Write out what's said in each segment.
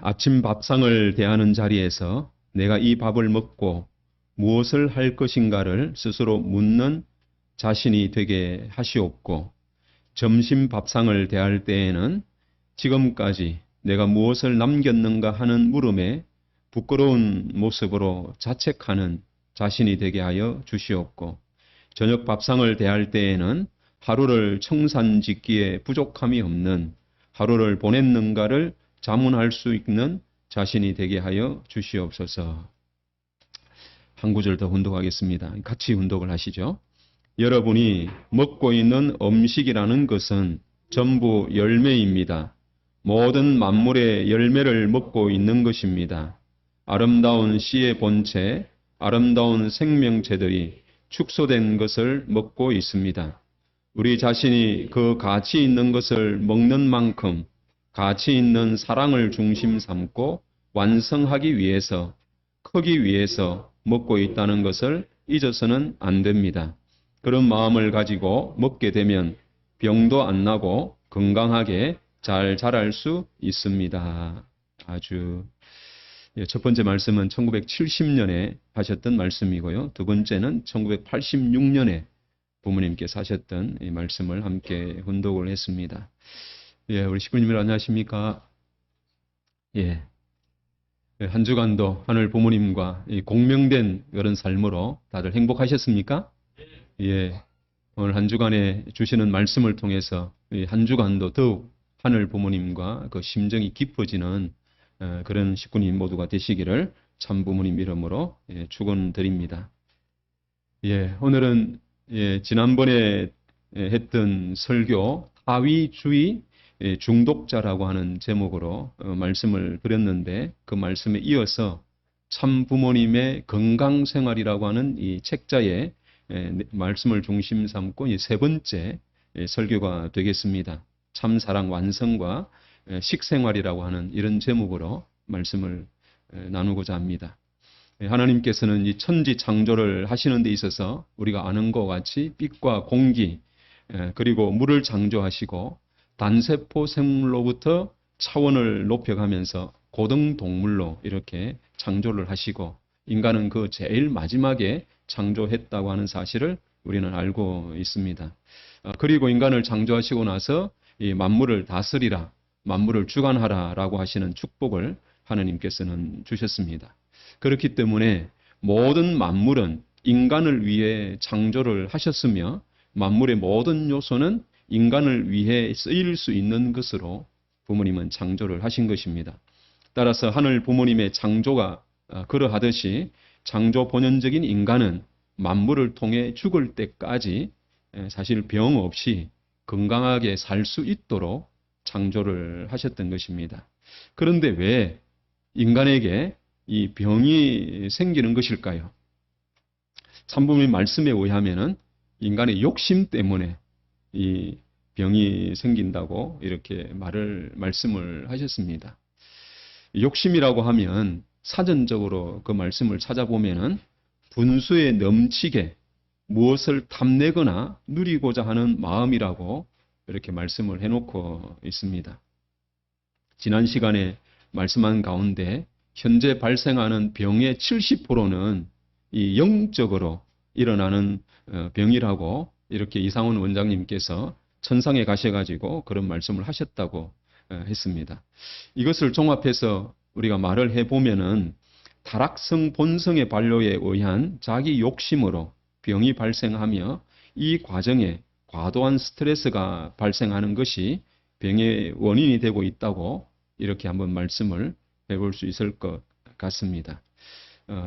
아침 밥상을 대하는 자리에서 내가 이 밥을 먹고 무엇을 할 것인가를 스스로 묻는 자신이 되게 하시옵고, 점심 밥상을 대할 때에는 지금까지 내가 무엇을 남겼는가 하는 물음에 부끄러운 모습으로 자책하는 자신이 되게 하여 주시옵고, 저녁 밥상을 대할 때에는 하루를 청산짓기에 부족함이 없는, 하루를 보냈는가를 자문할 수 있는 자신이 되게 하여 주시옵소서. 한 구절 더 훈독하겠습니다. 같이 훈독을 하시죠. 여러분이 먹고 있는 음식이라는 것은 전부 열매입니다. 모든 만물의 열매를 먹고 있는 것입니다. 아름다운 씨의 본체, 아름다운 생명체들이 축소된 것을 먹고 있습니다. 우리 자신이 그 가치 있는 것을 먹는 만큼 가치 있는 사랑을 중심 삼고 완성하기 위해서, 크기 위해서 먹고 있다는 것을 잊어서는 안 됩니다. 그런 마음을 가지고 먹게 되면 병도 안 나고 건강하게 잘 자랄 수 있습니다. 아주 첫 번째 말씀은 1970년에 하셨던 말씀이고요. 두 번째는 1986년에 부모님께서 하셨던 이 말씀을 함께 훈독을 했습니다. 우리 식구님들 안녕하십니까? 한 주간도 하늘 부모님과 공명된 그런 삶으로 다들 행복하셨습니까? 오늘 한 주간에 주시는 말씀을 통해서 한 주간도 더욱 하늘 부모님과 그 심정이 깊어지는 그런 식구님 모두가 되시기를 참 부모님 이름으로 축원드립니다. 오늘은 지난번에 했던 설교 타위주의 중독자라고 하는 제목으로 말씀을 드렸는데, 그 말씀에 이어서 참 부모님의 건강생활이라고 하는 이 책자에 말씀을 중심 삼고 세 번째 설교가 되겠습니다. 참사랑 완성과 식생활이라고 하는 이런 제목으로 말씀을 나누고자 합니다. 하나님께서는 이 천지 창조를 하시는 데 있어서 우리가 아는 것 같이 빛과 공기 그리고 물을 창조하시고, 단세포 생물로부터 차원을 높여가면서 고등동물로 이렇게 창조를 하시고, 인간은 그 제일 마지막에 창조했다고 하는 사실을 우리는 알고 있습니다. 그리고 인간을 창조하시고 나서 이 만물을 다스리라, 만물을 주관하라 라고 하시는 축복을 하나님께서는 주셨습니다. 그렇기 때문에 모든 만물은 인간을 위해 창조를 하셨으며, 만물의 모든 요소는 인간을 위해 쓰일 수 있는 것으로 부모님은 창조를 하신 것입니다. 따라서 하늘 부모님의 창조가 그러하듯이 창조 본연적인 인간은 만물을 통해 죽을 때까지 사실 병 없이 건강하게 살 수 있도록 창조를 하셨던 것입니다. 그런데 왜 인간에게 이 병이 생기는 것일까요? 참부모님 말씀에 의하면은 인간의 욕심 때문에 이 병이 생긴다고 이렇게 말씀을 하셨습니다. 욕심이라고 하면 사전적으로 그 말씀을 찾아보면은 분수에 넘치게 무엇을 탐내거나 누리고자 하는 마음이라고 이렇게 말씀을 해놓고 있습니다. 지난 시간에 말씀한 가운데 현재 발생하는 병의 70%는 이 영적으로 일어나는 병이라고 이렇게 이상훈 원장님께서 천상에 가셔가지고 그런 말씀을 하셨다고 했습니다. 이것을 종합해서 우리가 말을 해보면은 타락성 본성의 반려에 의한 자기 욕심으로 병이 발생하며, 이 과정에 과도한 스트레스가 발생하는 것이 병의 원인이 되고 있다고 이렇게 한번 말씀을 해볼 수 있을 것 같습니다.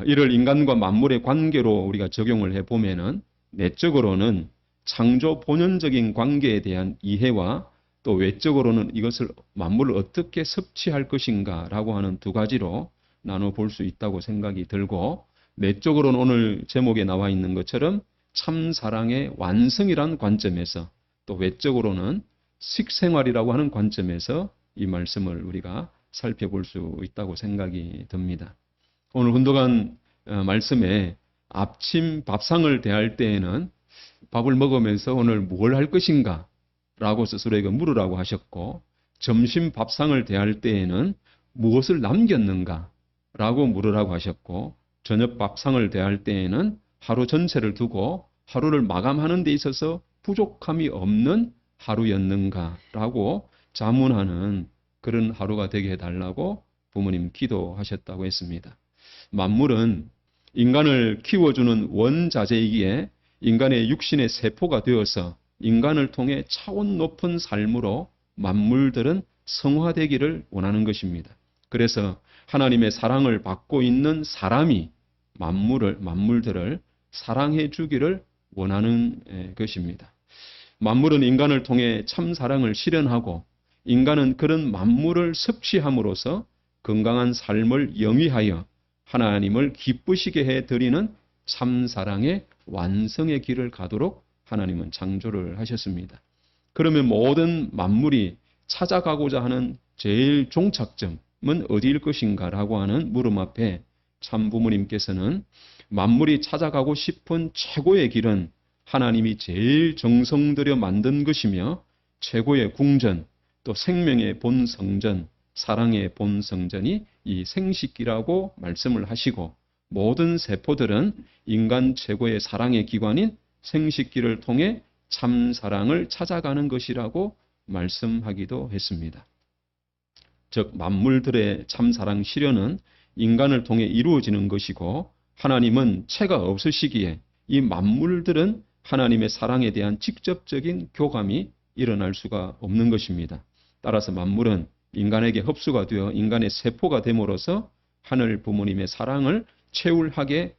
이를 인간과 만물의 관계로 우리가 적용을 해보면은 내적으로는 창조 본연적인 관계에 대한 이해와 또 외적으로는 이것을 만물을 어떻게 섭취할 것인가 라고 하는 두 가지로 나눠볼 수 있다고 생각이 들고, 내적으로는 오늘 제목에 나와 있는 것처럼 참사랑의 완성이라는 관점에서, 또 외적으로는 식생활이라고 하는 관점에서 이 말씀을 우리가 살펴볼 수 있다고 생각이 듭니다. 오늘 훈독한 말씀에 아침 밥상을 대할 때에는 밥을 먹으면서 오늘 뭘 할 것인가 라고 스스로에게 물으라고 하셨고, 점심 밥상을 대할 때에는 무엇을 남겼는가라고 물으라고 하셨고, 저녁 밥상을 대할 때에는 하루 전체를 두고 하루를 마감하는 데 있어서 부족함이 없는 하루였는가라고 자문하는 그런 하루가 되게 해달라고 부모님 기도하셨다고 했습니다. 만물은 인간을 키워주는 원자재이기에 인간의 육신의 세포가 되어서 인간을 통해 차원 높은 삶으로 만물들은 성화되기를 원하는 것입니다. 그래서 하나님의 사랑을 받고 있는 사람이 만물들을 사랑해 주기를 원하는 것입니다. 만물은 인간을 통해 참 사랑을 실현하고 인간은 그런 만물을 섭취함으로써 건강한 삶을 영위하여 하나님을 기쁘시게 해드리는 참 사랑의 완성의 길을 가도록 하나님은 창조를 하셨습니다. 그러면 모든 만물이 찾아가고자 하는 제일 종착점은 어디일 것인가 라고 하는 물음 앞에 참 부모님께서는 만물이 찾아가고 싶은 최고의 길은 하나님이 제일 정성 들여 만든 것이며 최고의 궁전, 또 생명의 본성전, 사랑의 본성전이 이 생식기라고 말씀을 하시고, 모든 세포들은 인간 최고의 사랑의 기관인 생식기를 통해 참 사랑을 찾아가는 것이라고 말씀하기도 했습니다. 즉 만물들의 참 사랑 실현은 인간을 통해 이루어지는 것이고, 하나님은 채가 없으시기에 이 만물들은 하나님의 사랑에 대한 직접적인 교감이 일어날 수가 없는 것입니다. 따라서 만물은 인간에게 흡수가 되어 인간의 세포가 됨으로써 하늘 부모님의 사랑을 채울하게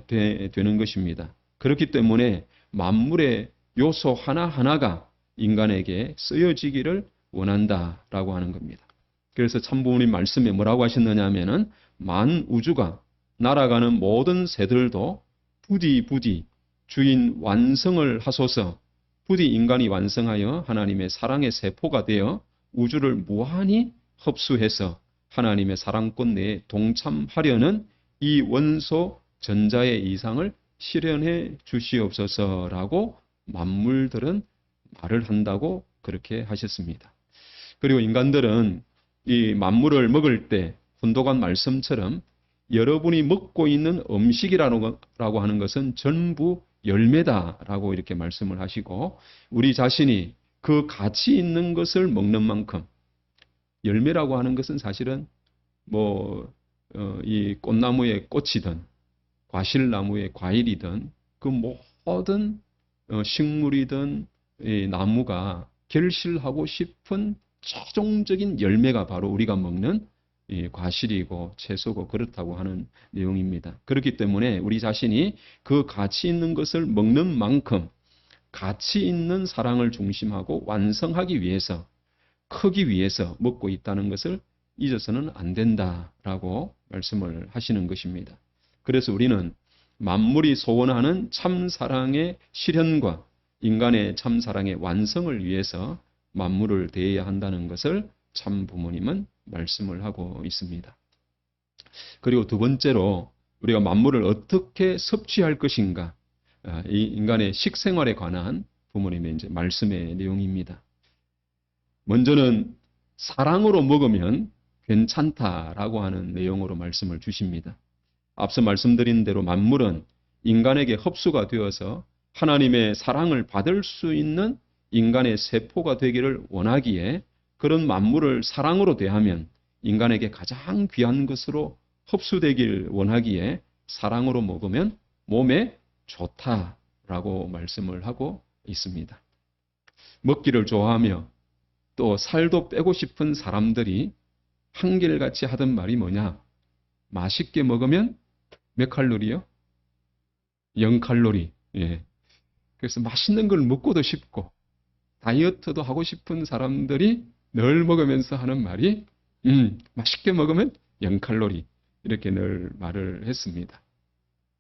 되는 것입니다. 그렇기 때문에 만물의 요소 하나하나가 인간에게 쓰여지기를 원한다라고 하는 겁니다. 그래서 참부모님 말씀에 뭐라고 하셨느냐 하면은 만우주가 날아가는 모든 새들도 부디 주인 완성을 하소서. 부디 인간이 완성하여 하나님의 사랑의 세포가 되어 우주를 무한히 흡수해서 하나님의 사랑권 내에 동참하려는 이 원소 전자의 이상을 실현해 주시옵소서라고 만물들은 말을 한다고 그렇게 하셨습니다. 그리고 인간들은 이 만물을 먹을 때 훈독한 말씀처럼 여러분이 먹고 있는 음식이라고 하는 것은 전부 열매다라고 이렇게 말씀을 하시고, 우리 자신이 그 가치 있는 것을 먹는 만큼, 열매라고 하는 것은 사실은 이 꽃나무의 꽃이든 과실나무의 과일이든 그 모든 식물이든 이 나무가 결실하고 싶은 최종적인 열매가 바로 우리가 먹는 이 과실이고 채소고 그렇다고 하는 내용입니다. 그렇기 때문에 우리 자신이 그 가치 있는 것을 먹는 만큼 가치 있는 사랑을 중심하고 완성하기 위해서, 크기 위해서 먹고 있다는 것을 잊어서는 안 된다라고 말씀을 하시는 것입니다. 그래서 우리는 만물이 소원하는 참사랑의 실현과 인간의 참사랑의 완성을 위해서 만물을 대해야 한다는 것을 참 부모님은 말씀을 하고 있습니다. 그리고 두 번째로 우리가 만물을 어떻게 섭취할 것인가, 이 인간의 식생활에 관한 부모님의 이제 말씀의 내용입니다. 먼저는 사랑으로 먹으면 괜찮다라고 하는 내용으로 말씀을 주십니다. 앞서 말씀드린 대로 만물은 인간에게 흡수가 되어서 하나님의 사랑을 받을 수 있는 인간의 세포가 되기를 원하기에, 그런 만물을 사랑으로 대하면 인간에게 가장 귀한 것으로 흡수되길 원하기에 사랑으로 먹으면 몸에 좋다라고 말씀을 하고 있습니다. 먹기를 좋아하며 또 살도 빼고 싶은 사람들이 한결같이 하던 말이 뭐냐? 맛있게 먹으면 몇 칼로리요? 0칼로리. 예. 그래서 맛있는 걸 먹고도 싶고 다이어트도 하고 싶은 사람들이 늘 먹으면서 하는 말이 맛있게 먹으면 0칼로리. 이렇게 늘 말을 했습니다.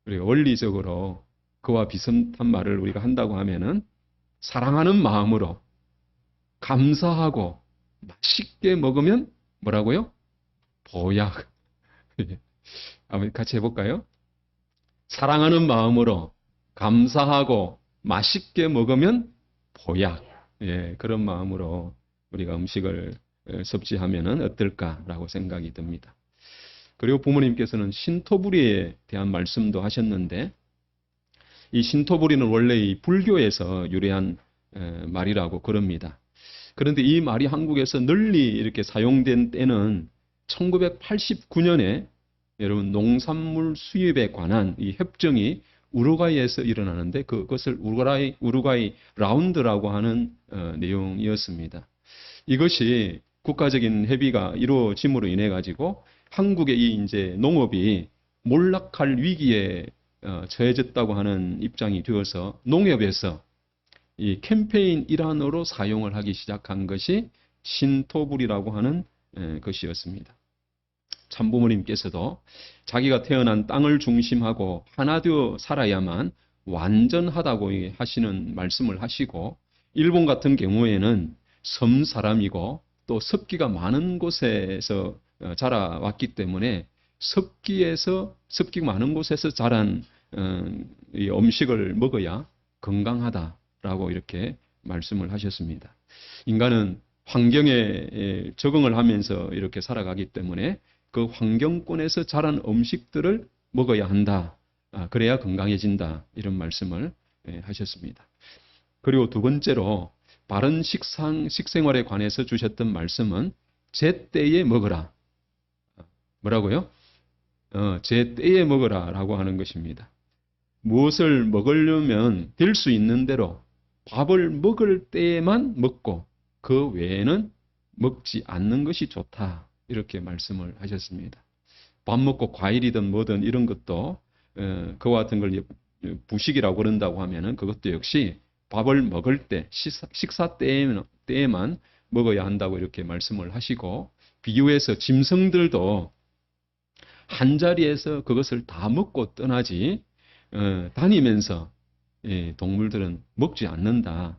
그리고 원리적으로 그와 비슷한 말을 우리가 한다고 하면은 사랑하는 마음으로 감사하고 맛있게 먹으면 뭐라고요? 보약. 한번 같이 해볼까요? 사랑하는 마음으로 감사하고 맛있게 먹으면 보약. 예, 그런 마음으로 우리가 음식을 섭취하면 어떨까라고 생각이 듭니다. 그리고 부모님께서는 신토부리에 대한 말씀도 하셨는데 이 신토부리는 원래 이 불교에서 유래한 말이라고 그럽니다. 그런데 이 말이 한국에서 널리 이렇게 사용된 때는 1989년에 여러분 농산물 수입에 관한 이 협정이 우루과이에서 일어나는데 그것을 우루과이 라운드라고 하는 내용이었습니다. 이것이 국가적인 협의가 이루어짐으로 인해 가지고 한국의 이 이제 농업이 몰락할 위기에 처해졌다고 하는 입장이 되어서 농협에서 이 캠페인 일환으로 사용을 하기 시작한 것이 신토불이라고 하는 것이었습니다. 참부모님께서도 자기가 태어난 땅을 중심하고 하나 되어 살아야만 완전하다고 하시는 말씀을 하시고 일본 같은 경우에는 섬 사람이고 또 습기가 많은 곳에서 자라왔기 때문에 습기 많은 곳에서 자란 이 음식을 먹어야 건강하다라고 이렇게 말씀을 하셨습니다. 인간은 환경에 적응을 하면서 이렇게 살아가기 때문에 그 환경권에서 자란 음식들을 먹어야 한다. 그래야 건강해진다. 이런 말씀을 하셨습니다. 그리고 두 번째로 바른 식생활에 관해서 주셨던 말씀은 제때에 먹어라. 뭐라고요? 제때에 먹어라 라고 하는 것입니다. 무엇을 먹으려면 될 수 있는 대로 밥을 먹을 때에만 먹고 그 외에는 먹지 않는 것이 좋다. 이렇게 말씀을 하셨습니다. 밥 먹고 과일이든 뭐든 이런 것도 그와 같은 걸 부식이라고 그런다고 하면은 그것도 역시 밥을 먹을 때 식사 때에만 먹어야 한다고 이렇게 말씀을 하시고 비유해서 짐승들도 한 자리에서 그것을 다 먹고 떠나지 다니면서 동물들은 먹지 않는다.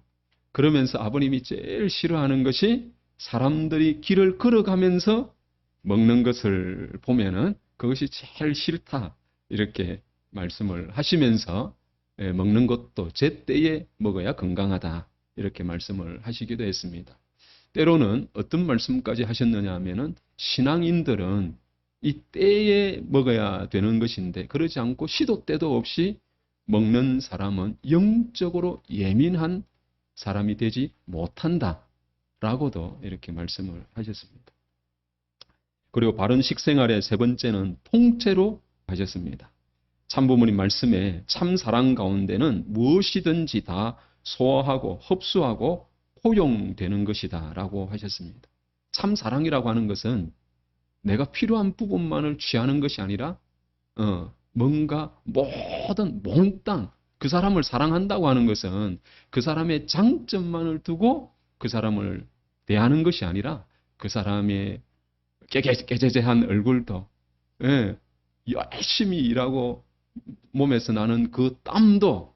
그러면서 아버님이 제일 싫어하는 것이 사람들이 길을 걸어가면서 먹는 것을 보면은 그것이 제일 싫다. 이렇게 말씀을 하시면서 먹는 것도 제때에 먹어야 건강하다. 이렇게 말씀을 하시기도 했습니다. 때로는 어떤 말씀까지 하셨느냐 하면은 신앙인들은 이 때에 먹어야 되는 것인데 그러지 않고 시도 때도 없이 먹는 사람은 영적으로 예민한 사람이 되지 못한다. 라고도 이렇게 말씀을 하셨습니다. 그리고 바른 식생활의 세 번째는 통째로 하셨습니다. 참부모님 말씀에 참 사랑 가운데는 무엇이든지 다 소화하고 흡수하고 포용되는 것이다 라고 하셨습니다. 참 사랑이라고 하는 것은 내가 필요한 부분만을 취하는 것이 아니라 뭔가 모든 몽땅 그 사람을 사랑한다고 하는 것은 그 사람의 장점만을 두고 그 사람을 대하는 것이 아니라 그 사람의 깨재재한 얼굴도 열심히 일하고 몸에서 나는 그 땀도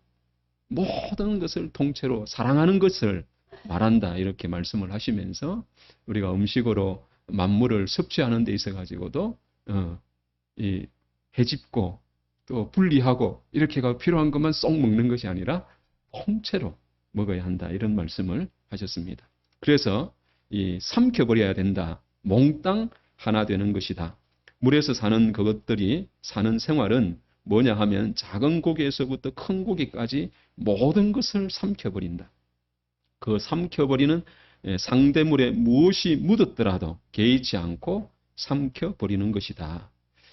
모든 것을 통째로 사랑하는 것을 말한다 이렇게 말씀을 하시면서 우리가 음식으로 만물을 섭취하는 데 있어 가지고도 이 해집고 또 분리하고 이렇게가 필요한 것만 쏙 먹는 것이 아니라 통째로 먹어야 한다 이런 말씀을 하셨습니다. 그래서 이 삼켜버려야 된다. 몽땅 하나 되는 것이다. 물에서 사는 그것들이 사는 생활은 뭐냐 하면 작은 고기에서부터 큰 고기까지 모든 것을 삼켜버린다. 그 삼켜버리는 상대물에 무엇이 묻었더라도 개의치 않고 삼켜버리는 것이다.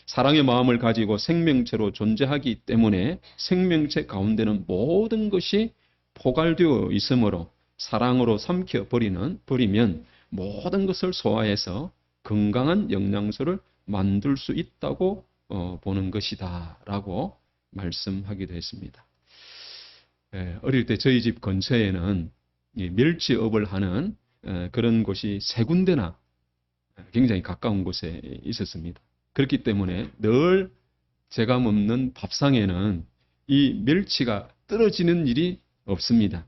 사랑의 마음을 가지고 생명체로 존재하기 때문에 생명체 가운데는 모든 것이 포괄되어 있으므로 사랑으로 삼켜버리면 모든 것을 소화해서 건강한 영양소를 만들 수 있다고 보는 것이다 라고 말씀하기도 했습니다. 어릴 때 저희 집 근처에는 멸치업을 하는 그런 곳이 세 군데나 굉장히 가까운 곳에 있었습니다. 그렇기 때문에 늘 제가 먹는 밥상에는 이 멸치가 떨어지는 일이 없습니다.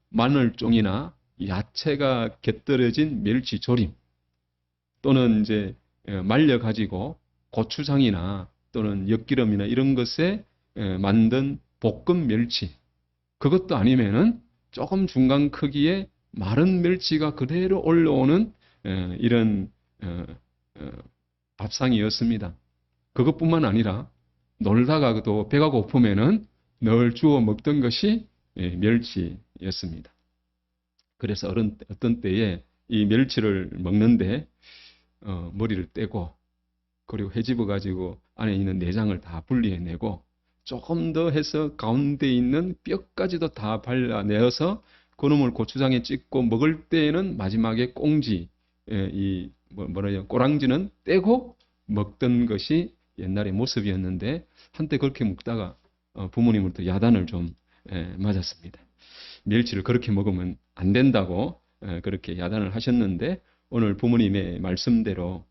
마늘종이나 야채가 곁들여진 멸치조림 또는 이제 말려가지고 고추장이나 또는 엿기름이나 이런 것에 만든 볶음 멸치 그것도 아니면은 조금 중간 크기의 마른 멸치가 그대로 올라오는 이런 밥상이었습니다. 그것뿐만 아니라 놀다가도 배가 고프면은 늘 주워 먹던 것이 멸치였습니다. 그래서 어떤 때에 이 멸치를 먹는데 머리를 떼고 그리고 헤집어 가지고 안에 있는 내장을 다 분리해내고 조금 더 해서 가운데 있는 뼈까지도 다 발라내어서 그놈을 고추장에 찍고 먹을 때에는 마지막에 꽁지, 꼬랑지는 떼고 먹던 것이 옛날의 모습이었는데 한때 그렇게 먹다가 부모님으로부터 야단을 좀 맞았습니다. 멸치를 그렇게 먹으면 안 된다고 그렇게 야단을 하셨는데 오늘 부모님의 말씀대로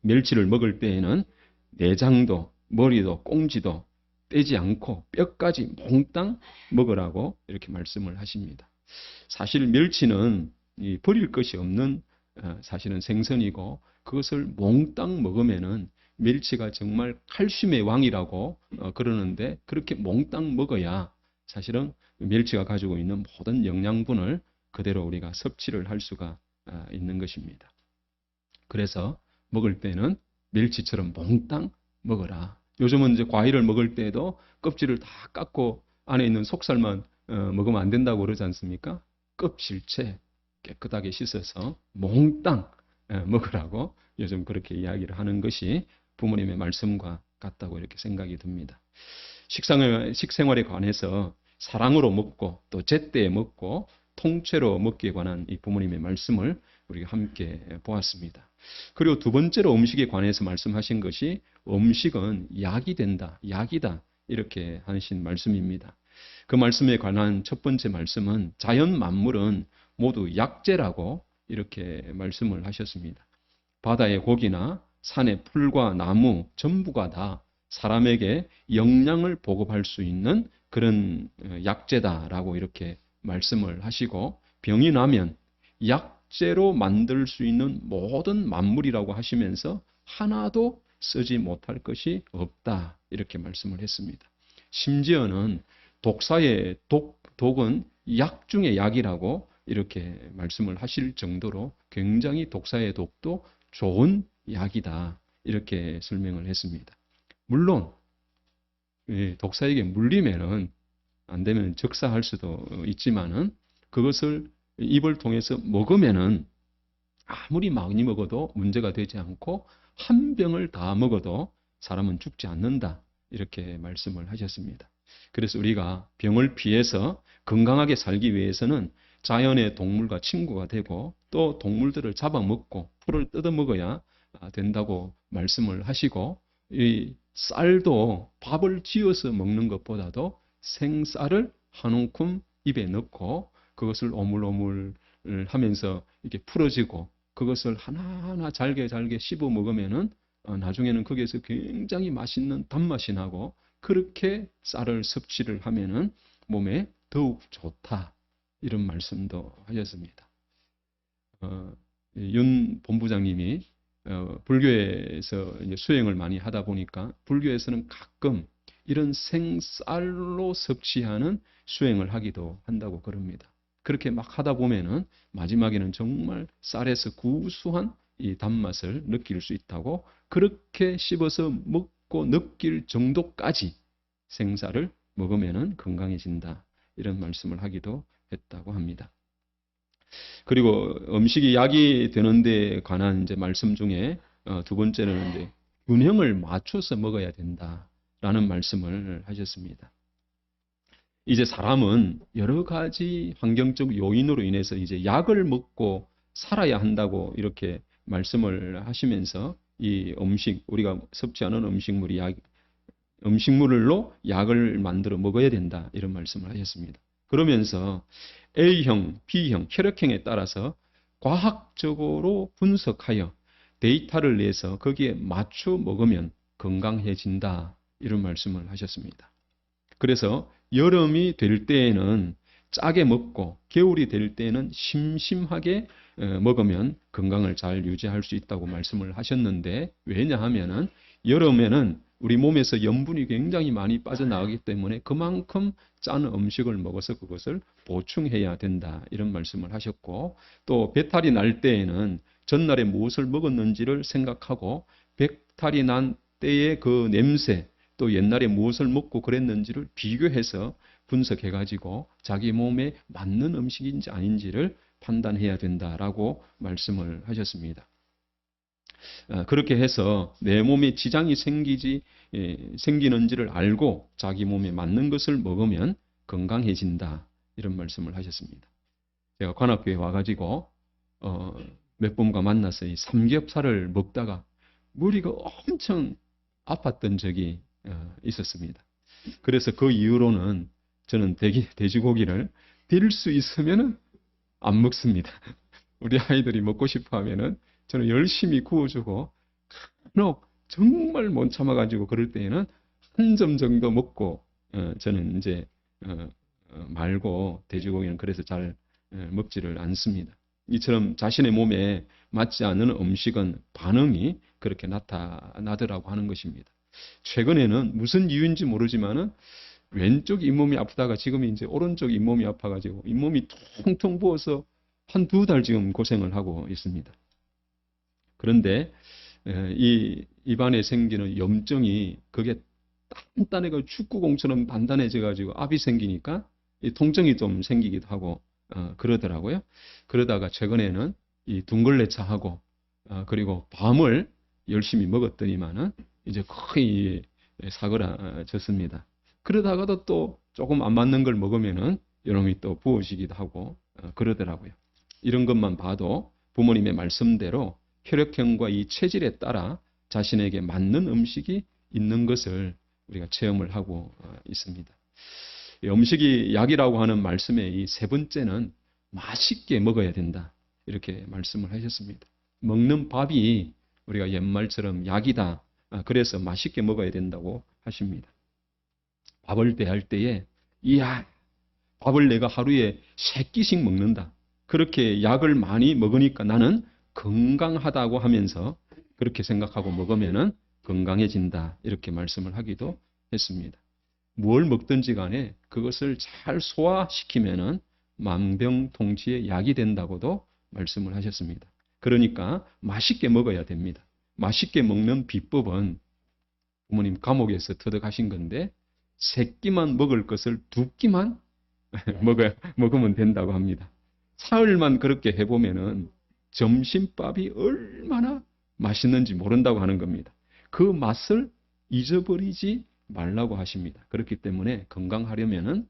멸치를 먹을 때에는 내장도 머리도 꽁지도 떼지 않고 뼈까지 몽땅 먹으라고 이렇게 말씀을 하십니다. 사실 멸치는 버릴 것이 없는 사실은 생선이고 그것을 몽땅 먹으면은 멸치가 정말 칼슘의 왕이라고 그러는데 그렇게 몽땅 먹어야 사실은 멸치가 가지고 있는 모든 영양분을 그대로 우리가 섭취를 할 수가 있는 것입니다. 그래서 먹을 때는 멸치처럼 몽땅 먹어라. 요즘은 이제 과일을 먹을 때도 껍질을 다 깎고 안에 있는 속살만 먹으면 안 된다고 그러지 않습니까? 껍질째 깨끗하게 씻어서 몽땅 먹으라고 요즘 그렇게 이야기를 하는 것이 부모님의 말씀과 같다고 이렇게 생각이 듭니다. 식생활에 관해서 사랑으로 먹고 또 제때에 먹고 통째로 먹기에 관한 이 부모님의 말씀을 우리가 함께 보았습니다. 그리고 두 번째로 음식에 관해서 말씀하신 것이 음식은 약이 된다, 약이다 이렇게 하신 말씀입니다. 그 말씀에 관한 첫 번째 말씀은 자연 만물은 모두 약재라고 이렇게 말씀을 하셨습니다. 바다의 고기나 산의 풀과 나무 전부가 다 사람에게 영양을 보급할 수 있는 그런 약재다라고 이렇게 말씀을 하시고 병이 나면 약재로 만들 수 있는 모든 만물이라고 하시면서 하나도 쓰지 못할 것이 없다 이렇게 말씀을 했습니다. 심지어는 독사의 독은 약 중의 약이라고 이렇게 말씀을 하실 정도로 굉장히 독사의 독도 좋은 약이다 이렇게 설명을 했습니다. 물론 독사에게 물리면은 안 되면 적사할 수도 있지만은 그것을 입을 통해서 먹으면은 아무리 많이 먹어도 문제가 되지 않고 한 병을 다 먹어도 사람은 죽지 않는다 이렇게 말씀을 하셨습니다. 그래서 우리가 병을 피해서 건강하게 살기 위해서는 자연의 동물과 친구가 되고 또 동물들을 잡아먹고 풀을 뜯어먹어야 된다고 말씀을 하시고 이 쌀도 밥을 지어서 먹는 것보다도 생쌀을 한 움큼 입에 넣고 그것을 오물오물 하면서 이렇게 풀어지고 그것을 하나하나 잘게 씹어 먹으면은 나중에는 거기에서 굉장히 맛있는 단맛이 나고 그렇게 쌀을 섭취를 하면은 몸에 더욱 좋다 이런 말씀도 하셨습니다. 윤 본부장님이 불교에서 이제 수행을 많이 하다 보니까 불교에서는 가끔 이런 생쌀로 섭취하는 수행을 하기도 한다고 그럽니다. 그렇게 막 하다 보면은 마지막에는 정말 쌀에서 구수한 이 단맛을 느낄 수 있다고 그렇게 씹어서 먹고 느낄 정도까지 생쌀을 먹으면은 건강해진다. 이런 말씀을 하기도 했다고 합니다. 그리고 음식이 약이 되는 데 관한 이제 말씀 중에 두 번째는 이제 균형을 맞춰서 먹어야 된다라는 말씀을 하셨습니다. 이제 사람은 여러 가지 환경적 요인으로 인해서 이제 약을 먹고 살아야 한다고 이렇게 말씀을 하시면서 이 음식, 우리가 섭취하는 음식물로 약을 만들어 먹어야 된다 이런 말씀을 하셨습니다. 그러면서 A형, B형, 혈액형에 따라서 과학적으로 분석하여 데이터를 내서 거기에 맞춰 먹으면 건강해진다 이런 말씀을 하셨습니다. 그래서 여름이 될 때에는 짜게 먹고 겨울이 될 때에는 심심하게 먹으면 건강을 잘 유지할 수 있다고 말씀을 하셨는데 왜냐하면은 여름에는 우리 몸에서 염분이 굉장히 많이 빠져나가기 때문에 그만큼 짠 음식을 먹어서 그것을 보충해야 된다. 이런 말씀을 하셨고, 또 배탈이 날 때에는 전날에 무엇을 먹었는지를 생각하고 배탈이 난 때의 그 냄새, 또 옛날에 무엇을 먹고 그랬는지를 비교해서 분석해가지고 자기 몸에 맞는 음식인지 아닌지를 판단해야 된다라고 말씀을 하셨습니다. 그렇게 해서 내 몸에 지장이 생기는지를 알고 자기 몸에 맞는 것을 먹으면 건강해진다. 이런 말씀을 하셨습니다. 제가 관악교회 와가지고 몇 분과 만나서 이 삼겹살을 먹다가 머리가 엄청 아팠던 적이 있었습니다. 그래서 그 이후로는 저는 돼지고기를 될 수 있으면 안 먹습니다. 우리 아이들이 먹고 싶어 하면은 저는 열심히 구워주고, 간혹 정말 못 참아가지고 그럴 때에는 한 점 정도 먹고, 저는 이제 말고 돼지고기는 그래서 잘 먹지를 않습니다. 이처럼 자신의 몸에 맞지 않는 음식은 반응이 그렇게 나타나더라고 하는 것입니다. 최근에는 무슨 이유인지 모르지만은 왼쪽 잇몸이 아프다가 지금 이제 오른쪽 잇몸이 아파가지고 잇몸이 퉁퉁 부어서 한 2달 지금 고생을 하고 있습니다. 그런데 이 입안에 생기는 염증이 그게 단단해가 축구공처럼 단단해져가지고 압이 생기니까 이 통증이 좀 생기기도 하고 그러더라고요. 그러다가 최근에는 이 둥글레차하고 그리고 밤을 열심히 먹었더니만은 이제 거의 사그라졌습니다. 그러다가도 또 조금 안 맞는 걸 먹으면은 이놈이 또 부어지기도 하고 그러더라고요. 이런 것만 봐도 부모님의 말씀대로 혈액형과 이 체질에 따라 자신에게 맞는 음식이 있는 것을 우리가 체험을 하고 있습니다. 음식이 약이라고 하는 말씀의 이 세 번째는 맛있게 먹어야 된다. 이렇게 말씀을 하셨습니다. 먹는 밥이 우리가 옛말처럼 약이다. 그래서 맛있게 먹어야 된다고 하십니다. 밥을 대할 때에 이야, 밥을 내가 하루에 3끼씩 먹는다. 그렇게 약을 많이 먹으니까 나는 건강하다고 하면서 그렇게 생각하고 먹으면은 건강해진다. 이렇게 말씀을 하기도 했습니다. 뭘 먹든지 간에 그것을 잘 소화시키면은 만병통치의 약이 된다고도 말씀을 하셨습니다. 그러니까 맛있게 먹어야 됩니다. 맛있게 먹는 비법은 부모님 감옥에서 터득하신 건데 3끼만 먹을 것을 2끼만 먹으면 된다고 합니다. 사흘만 그렇게 해보면은 점심밥이 얼마나 맛있는지 모른다고 하는 겁니다. 그 맛을 잊어버리지 말라고 하십니다. 그렇기 때문에 건강하려면은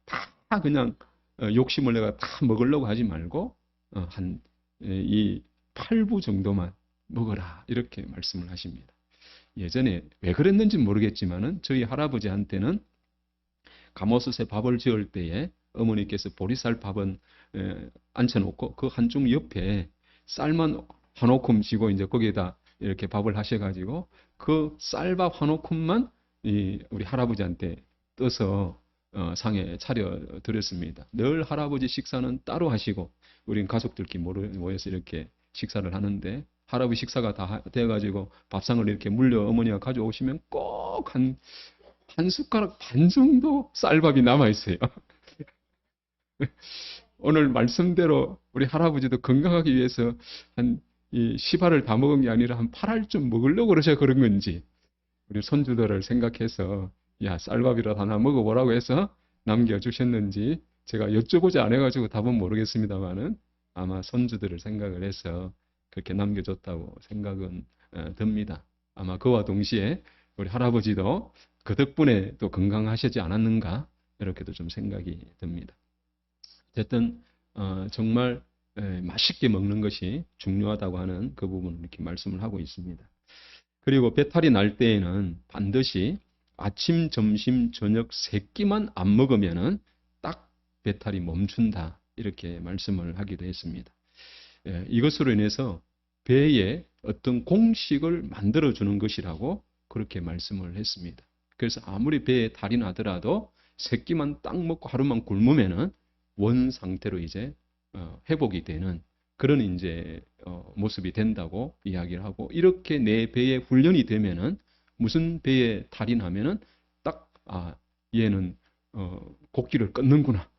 다 그냥 욕심을 내가 다 먹으려고 하지 말고 한 이 8부 정도만 먹어라 이렇게 말씀을 하십니다. 예전에 왜 그랬는지 모르겠지만은 저희 할아버지한테는 가마솥에 밥을 지을 때에 어머니께서 보리쌀 밥은 앉혀놓고 그 한중 옆에 쌀만 한 오큼 지고 이제 거기에다 이렇게 밥을 하셔가지고 그 쌀밥 한 오큼만 우리 할아버지한테 떠서 상에 차려 드렸습니다. 늘 할아버지 식사는 따로 하시고 우린 가족들끼리 모여서 이렇게 식사를 하는데 할아버지 식사가 다 돼가지고 밥상을 이렇게 물려 어머니가 가져오시면 꼭 한 숟가락 반 정도 쌀밥이 남아있어요. 오늘 말씀대로 우리 할아버지도 건강하기 위해서 한 이 10알을 다 먹은 게 아니라 한 8알쯤 먹으려고 그러셔 그런 건지 우리 손주들을 생각해서 야 쌀밥이라도 하나 먹어보라고 해서 남겨주셨는지 제가 여쭤보지 않아가지고 답은 모르겠습니다만은 아마 손주들을 생각을 해서 그렇게 남겨줬다고 생각은 듭니다. 아마 그와 동시에 우리 할아버지도 그 덕분에 또 건강하시지 않았는가 이렇게도 좀 생각이 듭니다. 어쨌든 정말 맛있게 먹는 것이 중요하다고 하는 그 부분을 이렇게 말씀을 하고 있습니다. 그리고 배탈이 날 때에는 반드시 아침, 점심, 저녁 3끼만 안 먹으면은 딱 배탈이 멈춘다. 이렇게 말씀을 하기도 했습니다. 이것으로 인해서 배에 어떤 공식을 만들어주는 것이라고 그렇게 말씀을 했습니다. 그래서 아무리 배에 탈이 나더라도 3끼만 딱 먹고 하루만 굶으면은 원 상태로 이제 회복이 되는 그런 이제 모습이 된다고 이야기를 하고 이렇게 내 배에 훈련이 되면은 무슨 배에 탈이 나면은 딱, 얘는 곡기를 끊는구나.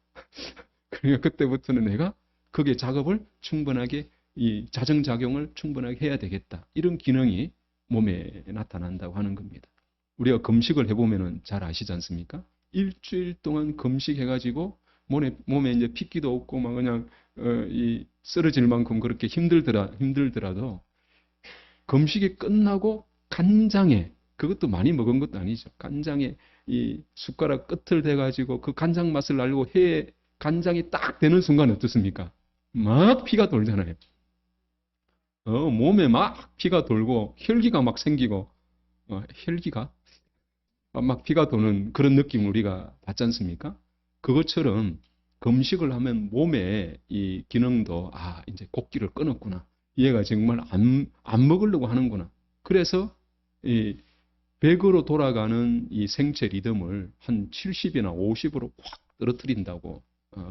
그러니까 그때부터는 내가 거기에 작업을 충분하게, 이 자정작용을 충분하게 해야 되겠다. 이런 기능이 몸에 나타난다고 하는 겁니다. 우리가 금식을 해보면은 잘 아시지 않습니까? 일주일 동안 금식해가지고 몸에 이제 핏기도 없고 막 그냥 이 쓰러질 만큼 그렇게 힘들더라도 금식이 끝나고 간장에, 그것도 많이 먹은 것도 아니죠. 간장에 이 숟가락 끝을 대가지고 그 간장 맛을 알고 해에 간장이 딱 되는 순간 어떻습니까? 막 피가 돌잖아요. 몸에 막 피가 돌고 혈기가 막 생기고, 혈기가 막 피가 도는 그런 느낌을 우리가 받지 않습니까? 그것처럼 금식을 하면 몸의 이 기능도, 이제 곡기를 끊었구나. 얘가 정말 안 먹으려고 하는구나. 그래서 이 100으로 돌아가는 이 생체 리듬을 한 70이나 50으로 확 떨어뜨린다고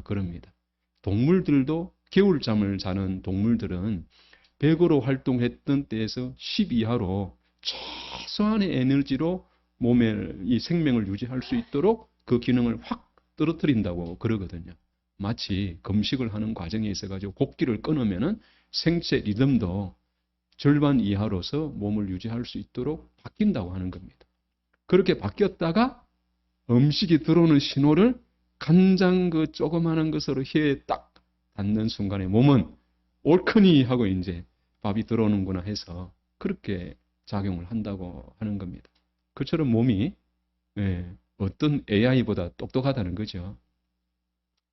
그럽니다. 동물들도, 겨울잠을 자는 동물들은 100으로 활동했던 때에서 10 이하로 최소한의 에너지로 몸의 이 생명을 유지할 수 있도록 그 기능을 확 떨어뜨린다고 그러거든요. 마치 금식을 하는 과정에 있어가지고 곡기를 끊으면은 생체 리듬도 절반 이하로서 몸을 유지할 수 있도록 바뀐다고 하는 겁니다. 그렇게 바뀌었다가 음식이 들어오는 신호를 간장 그 조그마한 것으로 혀에 딱 닿는 순간에 몸은 옳거니 하고 이제 밥이 들어오는구나 해서 그렇게 작용을 한다고 하는 겁니다. 그처럼 몸이 어떤 AI보다 똑똑하다는 거죠.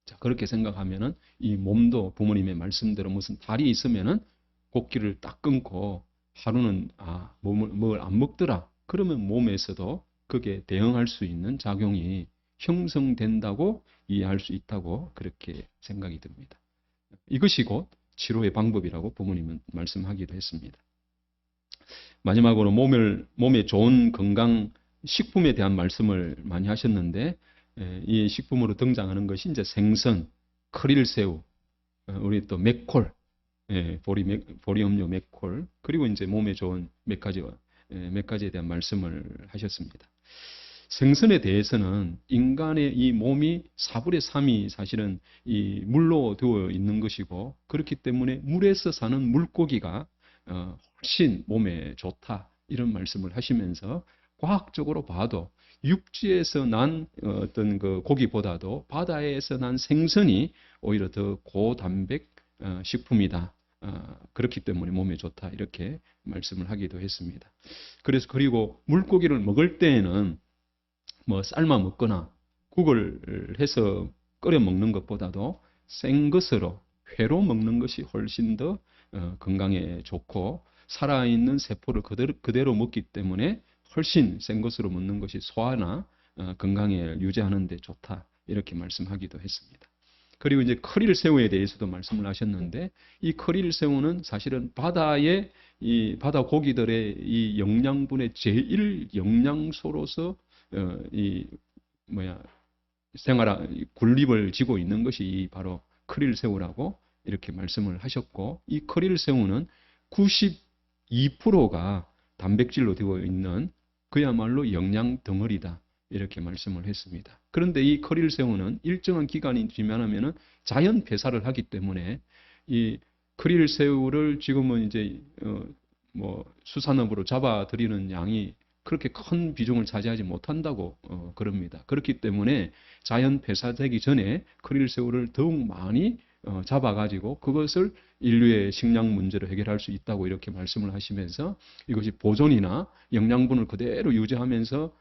자, 그렇게 생각하면은 이 몸도 부모님의 말씀대로 무슨 달이 있으면은 곡기를 딱 끊고 하루는 뭘 안 먹더라. 그러면 몸에서도 그게 대응할 수 있는 작용이 형성된다고 이해할 수 있다고 그렇게 생각이 듭니다. 이것이 곧 치료의 방법이라고 부모님은 말씀하기도 했습니다. 마지막으로 몸에 좋은 건강 식품에 대한 말씀을 많이 하셨는데, 이 식품으로 등장하는 것이 이제 생선, 크릴새우, 우리 또 맥콜, 보리 음료 맥콜, 그리고 이제 몸에 좋은 몇 가지에 대한 말씀을 하셨습니다. 생선에 대해서는 인간의 이 몸이 4분의 3이 사실은 이 물로 되어 있는 것이고, 그렇기 때문에 물에서 사는 물고기가 훨씬 몸에 좋다, 이런 말씀을 하시면서 과학적으로 봐도 육지에서 난 어떤 그 고기보다도 바다에서 난 생선이 오히려 더 고단백 식품이다. 그렇기 때문에 몸에 좋다, 이렇게 말씀을 하기도 했습니다. 그리고 물고기를 먹을 때에는 뭐 삶아 먹거나 국을 해서 끓여 먹는 것보다도 생 것으로 회로 먹는 것이 훨씬 더 건강에 좋고, 살아있는 세포를 그대로 먹기 때문에 훨씬 센 것으로 먹는 것이 소화나 건강에 유지하는 데 좋다, 이렇게 말씀하기도 했습니다. 그리고 이제 크릴새우에 대해서도 말씀을 하셨는데, 이 크릴새우는 사실은 이 바다 고기들의 이 영양분의 제일 영양소로서 군립을 지고 있는 것이 바로 크릴새우라고 이렇게 말씀을 하셨고, 이 크릴새우는 92%가 단백질로 되어 있는 그야말로 영양 덩어리다, 이렇게 말씀을 했습니다. 그런데 이 크릴새우는 일정한 기간이 지나면은 자연 폐사를 하기 때문에 이 크릴새우를 지금은 이제 수산업으로 잡아들이는 양이 그렇게 큰 비중을 차지하지 못한다고 그럽니다. 그렇기 때문에 자연 폐사되기 전에 크릴새우를 더욱 많이 잡아가지고 그것을 인류의 식량 문제를 해결할 수 있다고 이렇게 말씀을 하시면서, 이것이 보존이나 영양분을 그대로 유지하면서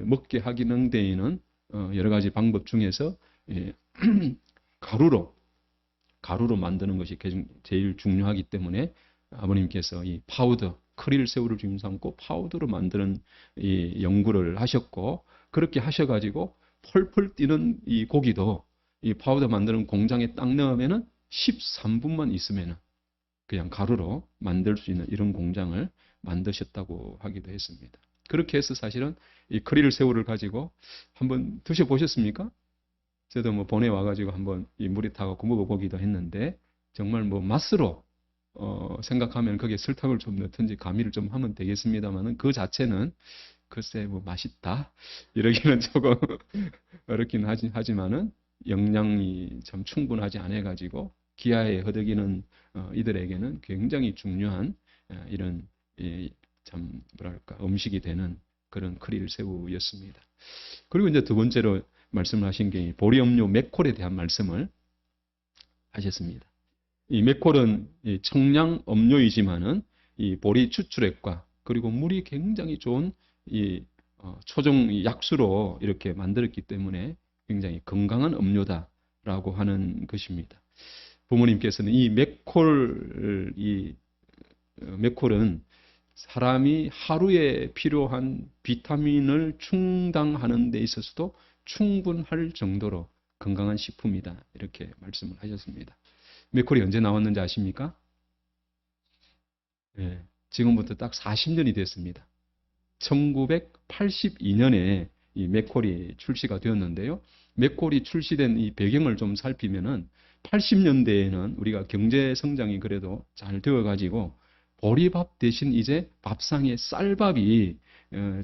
먹게 하기는 데에는 여러 가지 방법 중에서 가루로 만드는 것이 제일 중요하기 때문에 아버님께서 이 파우더, 크릴새우를 지금 삼고 파우더로 만드는 이 연구를 하셨고, 그렇게 하셔가지고 펄펄 뛰는 이 고기도 이 파우더 만드는 공장에 딱 넣으면은 13분만 있으면은 그냥 가루로 만들 수 있는 이런 공장을 만드셨다고 하기도 했습니다. 그렇게 해서 사실은 이 크릴새우를 가지고 한번 드셔보셨습니까? 저도 보내와가지고 한번 이 물에 타갖고 먹어보기도 했는데, 정말 맛으로 생각하면 거기에 설탕을 좀 넣든지 가미를 좀 하면 되겠습니다만은 그 자체는 글쎄 뭐 맛있다 이러기는 조금 어렵긴 하지만은 영양이 참 충분하지 않아 가지고 기아에 허덕이는 이들에게는 굉장히 중요한 이런 참 뭐랄까 음식이 되는 그런 크릴 새우였습니다. 그리고 이제 두 번째로 말씀을 하신 게 보리음료 맥콜에 대한 말씀을 하셨습니다. 이 맥콜은 청량 음료이지만은 이 보리 추출액과 그리고 물이 굉장히 좋은 이 초종 약수로 이렇게 만들었기 때문에 굉장히 건강한 음료다라고 하는 것입니다. 부모님께서는 이 맥콜은 사람이 하루에 필요한 비타민을 충당하는 데 있어서도 충분할 정도로 건강한 식품이다. 이렇게 말씀을 하셨습니다. 맥콜이 언제 나왔는지 아십니까? 예, 지금부터 딱 40년이 됐습니다. 1982년에 이 맥콜이 출시가 되었는데요. 맥콜이 출시된 이 배경을 좀 살피면은 80년대에는 우리가 경제 성장이 그래도 잘 되어가지고 보리밥 대신 이제 밥상에 쌀밥이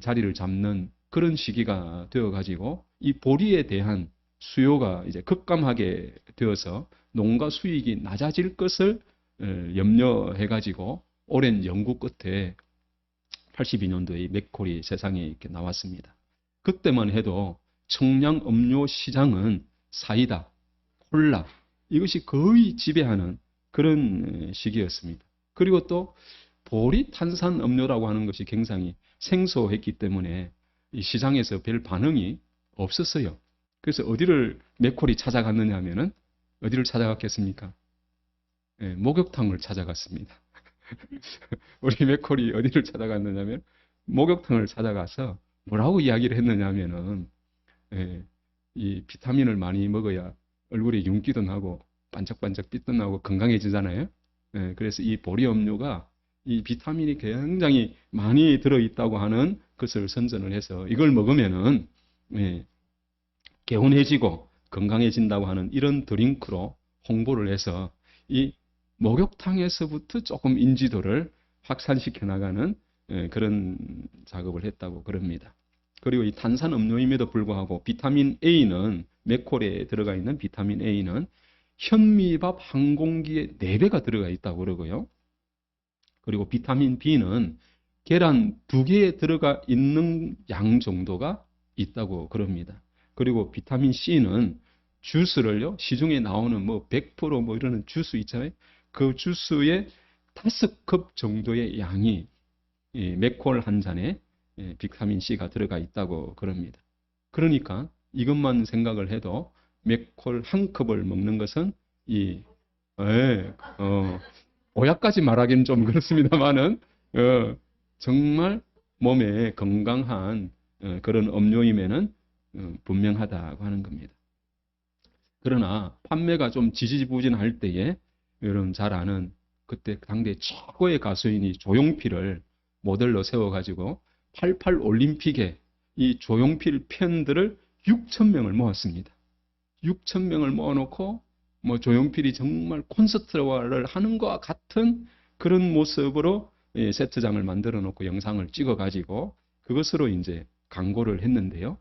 자리를 잡는 그런 시기가 되어가지고 이 보리에 대한 수요가 이제 급감하게 되어서 농가 수익이 낮아질 것을 염려해가지고 오랜 연구 끝에 82년도에 맥콜이 세상에 이렇게 나왔습니다. 그때만 해도 청량 음료 시장은 사이다, 콜라 이것이 거의 지배하는 그런 시기였습니다. 그리고 또 보리 탄산 음료라고 하는 것이 굉장히 생소했기 때문에 이 시장에서 별 반응이 없었어요. 그래서 어디를 맥콜이 찾아갔느냐 하면은 어디를 찾아갔겠습니까? 예, 목욕탕을 찾아갔습니다. 우리 맥콜이 어디를 찾아갔느냐면 목욕탕을 찾아가서 뭐라고 이야기를 했느냐면은 이 비타민을 많이 먹어야 얼굴에 윤기도 나고 반짝반짝 빛도 나고 건강해지잖아요. 그래서 이 보리 음료가 이 비타민이 굉장히 많이 들어있다고 하는 것을 선전을 해서 이걸 먹으면은 개운해지고 건강해진다고 하는 이런 드링크로 홍보를 해서 이 목욕탕에서부터 조금 인지도를 확산시켜 나가는 그런 작업을 했다고 그럽니다. 그리고 이 탄산 음료임에도 불구하고 비타민 A는 맥콜에 들어가 있는 비타민 A는 현미밥 한 공기에 4배가 들어가 있다고 그러고요. 그리고 비타민 B는 계란 2개에 들어가 있는 양 정도가 있다고 그럽니다. 그리고 비타민 C는 주스를요, 시중에 나오는 뭐 100%뭐 이러는 주스 있잖아요. 그 주스의 5컵 정도의 양이 맥콜 한 잔에 비타민 C가 들어가 있다고 그럽니다. 그러니까 이것만 생각을 해도 맥콜 한 컵을 먹는 것은 예, 오약까지 말하기는 좀 그렇습니다만은 정말 몸에 건강한 그런 음료임에는 분명하다고 하는 겁니다. 그러나 판매가 좀 지지부진할 때에 여러분 잘 아는 그때 당대 최고의 가수인이 조용필을 모델로 세워가지고 88 올림픽에 이 조용필 팬들을 6천 명을 모았습니다. 6천 명을 모아놓고 뭐 조용필이 정말 콘서트를 하는 것과 같은 그런 모습으로 세트장을 만들어 놓고 영상을 찍어 가지고 그것으로 이제 광고를 했는데요.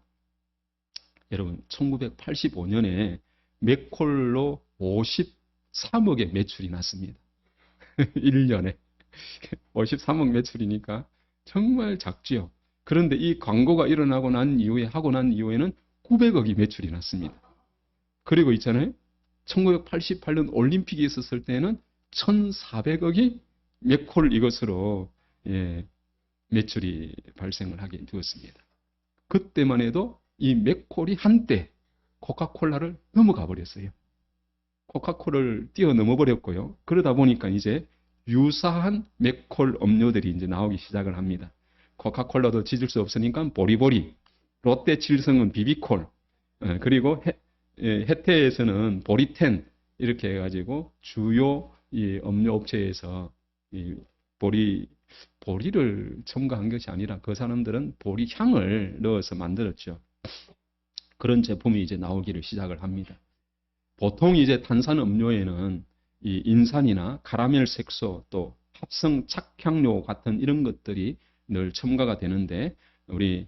여러분 1985년에 맥콜로 53억의 매출이 났습니다. 1년에 53억 매출이니까 정말 작지요. 그런데 이 광고가 일어나고 난 이후에 하고 난 이후에는 900억이 매출이 났습니다. 그리고 있잖아요. 1988년 올림픽이 있었을 때는 1,400억이 맥콜 이것으로 매출이 발생을 하게 되었습니다. 그때만 해도 이 맥콜이 한때 코카콜라를 넘어가 버렸어요. 코카콜라를 뛰어넘어 버렸고요. 그러다 보니까 이제 유사한 맥콜 음료들이 이제 나오기 시작을 합니다. 코카콜라도 지질 수 없으니까 보리보리, 롯데 칠성은 비비콜, 그리고 해태에서는 보리텐 이렇게 해가지고 주요 이 음료 업체에서 이 보리를 첨가한 것이 아니라 그 사람들은 보리 향을 넣어서 만들었죠. 그런 제품이 이제 나오기를 시작을 합니다. 보통 이제 탄산 음료에는 이 인산이나 카라멜 색소 또 합성 착향료 같은 이런 것들이 늘 첨가가 되는데 우리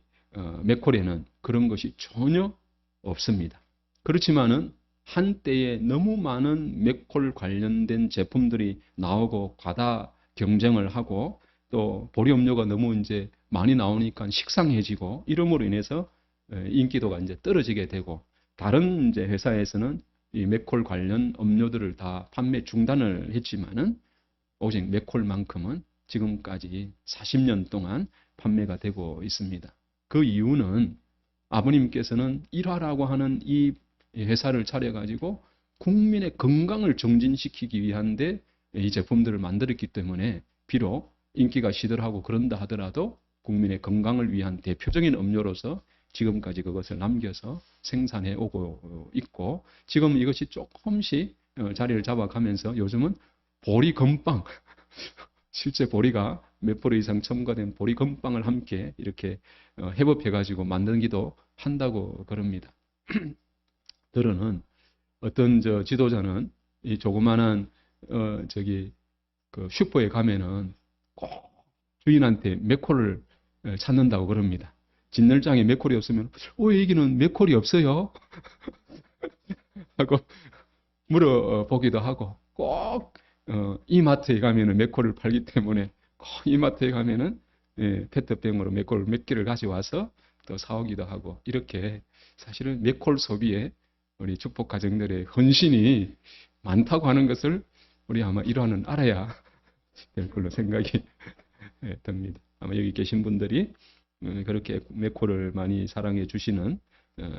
맥콜에는 그런 것이 전혀 없습니다. 그렇지만은 한때에 너무 많은 맥콜 관련된 제품들이 나오고 과다 경쟁을 하고 또 보리음료가 너무 이제 많이 나오니까 식상해지고 이름으로 인해서 인기도가 이제 떨어지게 되고 다른 이제 회사에서는 이 맥콜 관련 음료들을 다 판매 중단을 했지만은 오직 맥콜만큼은 지금까지 40년 동안 판매가 되고 있습니다. 그 이유는 아버님께서는 일화라고 하는 이 회사를 차려가지고 국민의 건강을 정진시키기 위한데 이 제품들을 만들었기 때문에 비록 인기가 시들하고 그런다 하더라도 국민의 건강을 위한 대표적인 음료로서 지금까지 그것을 남겨서 생산해 오고 있고 지금 이것이 조금씩 자리를 잡아가면서 요즘은 보리 건빵 실제 보리가 몇 프로 이상 첨가된 보리 건빵을 함께 이렇게 해법해 가지고 만들기도 한다고 그럽니다. 들어는 어떤 지도자는 이 조그만한 그 슈퍼에 가면은 꼭 주인한테 맥콜을 찾는다고 그럽니다. 진열장에 맥콜이 없으면 여기는 맥콜이 없어요 하고 물어보기도 하고 꼭 이마트에 가면은 맥콜을 팔기 때문에 꼭 이마트에 가면은 페트병으로 맥콜을 몇 개를 가져와서 또 사오기도 하고 이렇게 사실은 맥콜 소비에 우리 축복 가정들의 헌신이 많다고 하는 것을 우리 아마 일화는 알아야 될 걸로 생각이 듭니다. 아마 여기 계신 분들이 그렇게 맥콜을 많이 사랑해 주시는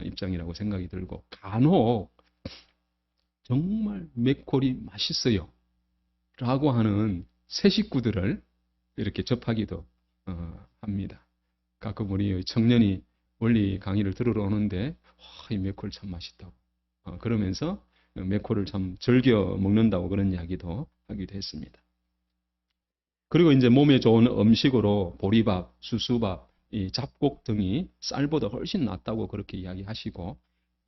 입장이라고 생각이 들고 간혹 정말 맥콜이 맛있어요 라고 하는 새 식구들을 이렇게 접하기도 합니다. 가끔 우리 청년이 원리 강의를 들으러 오는데 이 맥콜 참 맛있다고 그러면서 맥콜을 참 즐겨 먹는다고 그런 이야기도 하기도 했습니다. 그리고 이제 몸에 좋은 음식으로 보리밥, 수수밥, 이 잡곡 등이 쌀보다 훨씬 낫다고 그렇게 이야기하시고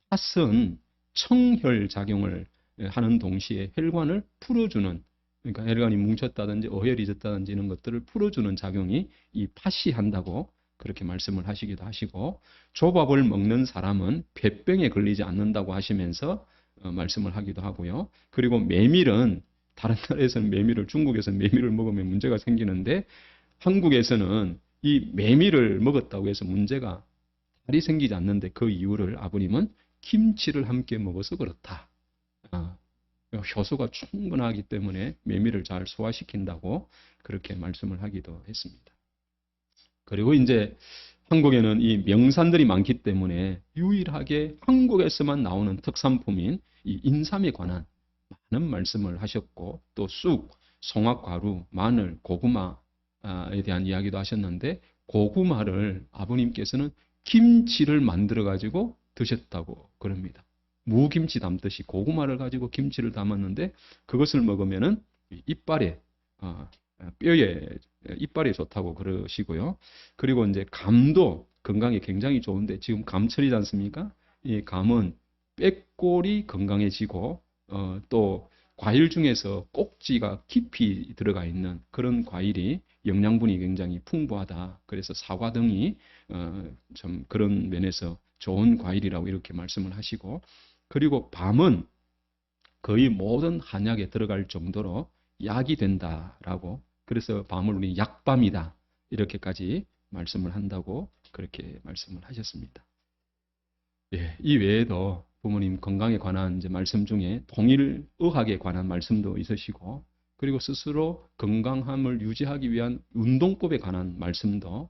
팥은 청혈 작용을 하는 동시에 혈관을 풀어주는 그러니까 혈관이 뭉쳤다든지 어혈이 졌다든지 이런 것들을 풀어주는 작용이 이 팥이 한다고 그렇게 말씀을 하시기도 하시고 조밥을 먹는 사람은 폐병에 걸리지 않는다고 하시면서 말씀을 하기도 하고요. 그리고 메밀은 다른 나라에서는 메밀을 중국에서는 메밀을 먹으면 문제가 생기는데 한국에서는 이 메밀을 먹었다고 해서 문제가 살이 생기지 않는데 그 이유를 아버님은 김치를 함께 먹어서 그렇다. 효소가 충분하기 때문에 메밀을 잘 소화시킨다고 그렇게 말씀을 하기도 했습니다. 그리고 이제 한국에는 이 명산들이 많기 때문에 유일하게 한국에서만 나오는 특산품인 이 인삼에 관한 많은 말씀을 하셨고 또 쑥, 송화가루, 마늘, 고구마에 대한 이야기도 하셨는데 고구마를 아버님께서는 김치를 만들어 가지고 드셨다고 그럽니다. 무김치 담듯이 고구마를 가지고 김치를 담았는데 그것을 먹으면은 이빨에 뼈에 이빨이 좋다고 그러시고요. 그리고 이제 감도 건강에 굉장히 좋은데 지금 감철이지 않습니까? 이 감은 빼골이 건강해지고 또 과일 중에서 꼭지가 깊이 들어가 있는 그런 과일이 영양분이 굉장히 풍부하다. 그래서 사과 등이 좀 그런 면에서 좋은 과일이라고 이렇게 말씀을 하시고 그리고 밤은 거의 모든 한약에 들어갈 정도로 약이 된다라고 그래서 밤을 우리 약밤이다 이렇게까지 말씀을 한다고 그렇게 말씀을 하셨습니다. 예, 이 외에도 부모님 건강에 관한 이제 말씀 중에 통일의학에 관한 말씀도 있으시고 그리고 스스로 건강함을 유지하기 위한 운동법에 관한 말씀도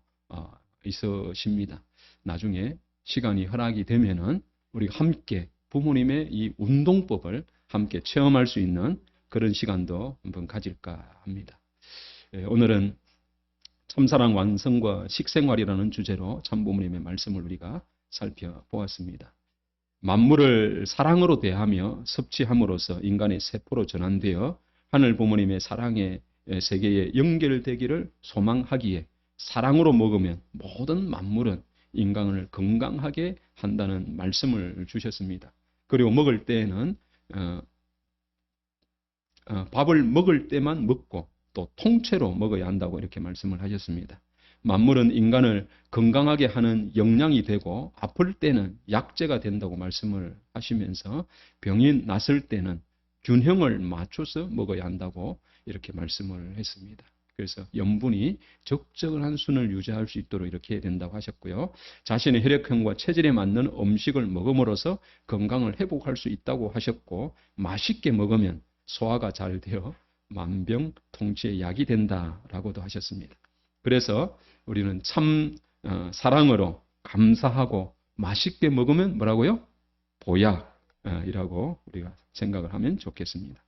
있으십니다. 나중에 시간이 허락이 되면은 우리가 함께 부모님의 이 운동법을 함께 체험할 수 있는 그런 시간도 한번 가질까 합니다. 오늘은 참사랑 완성과 식생활이라는 주제로 참부모님의 말씀을 우리가 살펴보았습니다. 만물을 사랑으로 대하며 섭취함으로써 인간의 세포로 전환되어 하늘 부모님의 사랑의 세계에 연결되기를 소망하기에 사랑으로 먹으면 모든 만물은 인간을 건강하게 한다는 말씀을 주셨습니다. 그리고 먹을 때에는 밥을 먹을 때만 먹고 또 통째로 먹어야 한다고 이렇게 말씀을 하셨습니다. 만물은 인간을 건강하게 하는 영양이 되고 아플 때는 약재가 된다고 말씀을 하시면서 병이 났을 때는 균형을 맞춰서 먹어야 한다고 이렇게 말씀을 했습니다. 그래서 염분이 적정한 순을 유지할 수 있도록 이렇게 해야 된다고 하셨고요. 자신의 혈액형과 체질에 맞는 음식을 먹음으로써 건강을 회복할 수 있다고 하셨고, 맛있게 먹으면 소화가 잘 되어 만병통치의 약이 된다라고도 하셨습니다. 그래서 우리는 참 사랑으로 감사하고 맛있게 먹으면 뭐라고요? 보약이라고 우리가 생각을 하면 좋겠습니다.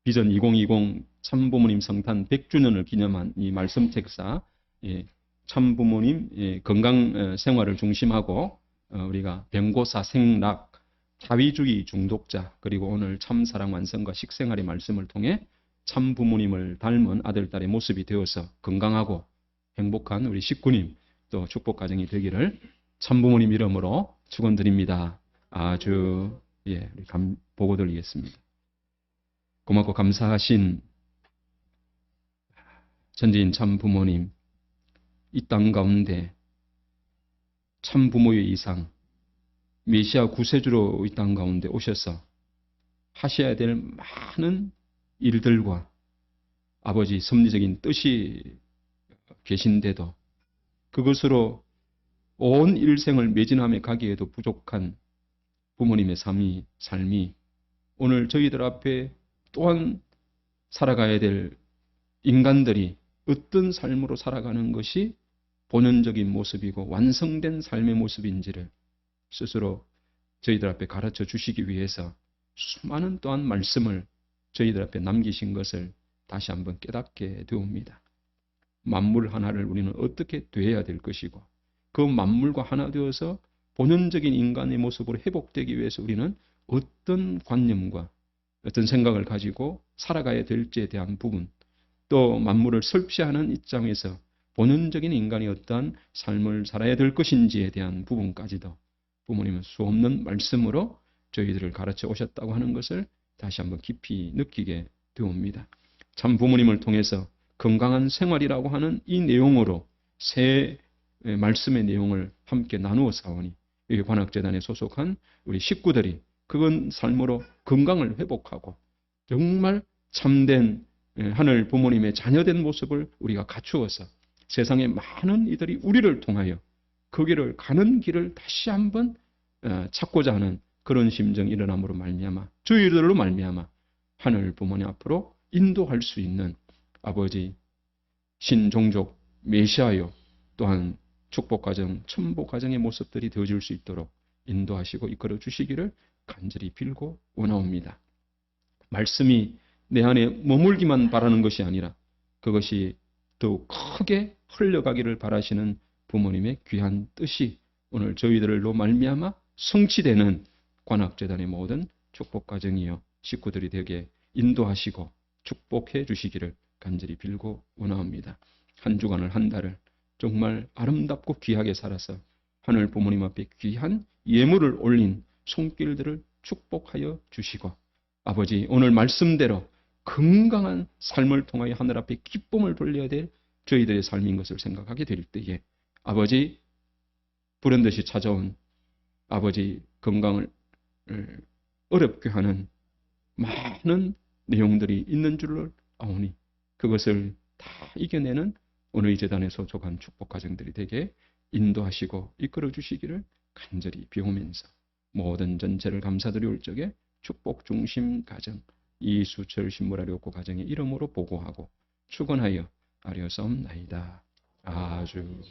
비전 2020 참부모님 성탄 100주년을 기념한 이 말씀 책사, 참부모님 건강 생활을 중심하고 우리가 병고사 생락, 자위주의 중독자, 그리고 오늘 참사랑 완성과 식생활의 말씀을 통해 참부모님을 닮은 아들, 딸의 모습이 되어서 건강하고 행복한 우리 식구님 또 축복 가정이 되기를 참부모님 이름으로 축원드립니다. 아주 보고 드리겠습니다. 고맙고 감사하신 천지인 참부모님, 이 땅 가운데 참부모의 이상 메시아 구세주로 이 땅 가운데 오셔서 하셔야 될 많은 일들과 아버지 섭리적인 뜻이 계신데도 그것으로 온 일생을 매진함에 가기에도 부족한 부모님의 삶이 오늘 저희들 앞에 또한 살아가야 될 인간들이 어떤 삶으로 살아가는 것이 본연적인 모습이고 완성된 삶의 모습인지를 스스로 저희들 앞에 가르쳐 주시기 위해서 수많은 또한 말씀을 저희들 앞에 남기신 것을 다시 한번 깨닫게 되옵니다. 만물 하나를 우리는 어떻게 대해야 될 것이고 그 만물과 하나 되어서 본연적인 인간의 모습으로 회복되기 위해서 우리는 어떤 관념과 어떤 생각을 가지고 살아가야 될지에 대한 부분, 또 만물을 설치하는 입장에서 본연적인 인간이 어떠한 삶을 살아야 될 것인지에 대한 부분까지도 부모님은 수없는 말씀으로 저희들을 가르쳐 오셨다고 하는 것을 다시 한번 깊이 느끼게 되옵니다. 참 부모님을 통해서 건강한 생활이라고 하는 이 내용으로 새 말씀의 내용을 함께 나누어 싸우니 이 관악재단에 소속한 우리 식구들이 그건 삶으로 건강을 회복하고 정말 참된 하늘 부모님의 자녀된 모습을 우리가 갖추어서 세상의 많은 이들이 우리를 통하여 그 길을 가는 길을 다시 한번 찾고자 하는 그런 심정이 일어남으로 말미암아 저희들로 말미암아 하늘 부모님 앞으로 인도할 수 있는 아버지 신종족 메시아요 또한 축복가정, 천복가정의 모습들이 되어질 수 있도록 인도하시고 이끌어 주시기를 간절히 빌고 원하옵니다. 말씀이 내 안에 머물기만 바라는 것이 아니라 그것이 더욱 크게 흘러가기를 바라시는 부모님의 귀한 뜻이 오늘 저희들로 말미암아 성취되는 관악재단의 모든 축복가정이여 식구들이 되게 인도하시고 축복해 주시기를 간절히 빌고 원하옵니다. 한 주간을 한 달을 정말 아름답고 귀하게 살아서 하늘 부모님 앞에 귀한 예물을 올린 손길들을 축복하여 주시고 아버지 오늘 말씀대로 건강한 삶을 통하여 하늘 앞에 기쁨을 돌려야 될 저희들의 삶인 것을 생각하게 될 때에 아버지 불현듯이 찾아온 아버지 건강을 어렵게 하는 많은 내용들이 있는 줄을 아오니 그것을 다 이겨내는 오늘 이 재단에 소속한 축복가정들이 되게 인도하시고 이끌어 주시기를 간절히 비우면서 모든 전체를 감사드리올 적에 축복 중심 가정 이수철 신무라리옥고 가정의 이름으로 보고하고 축원하여 아뢰었사옵나이다. 아주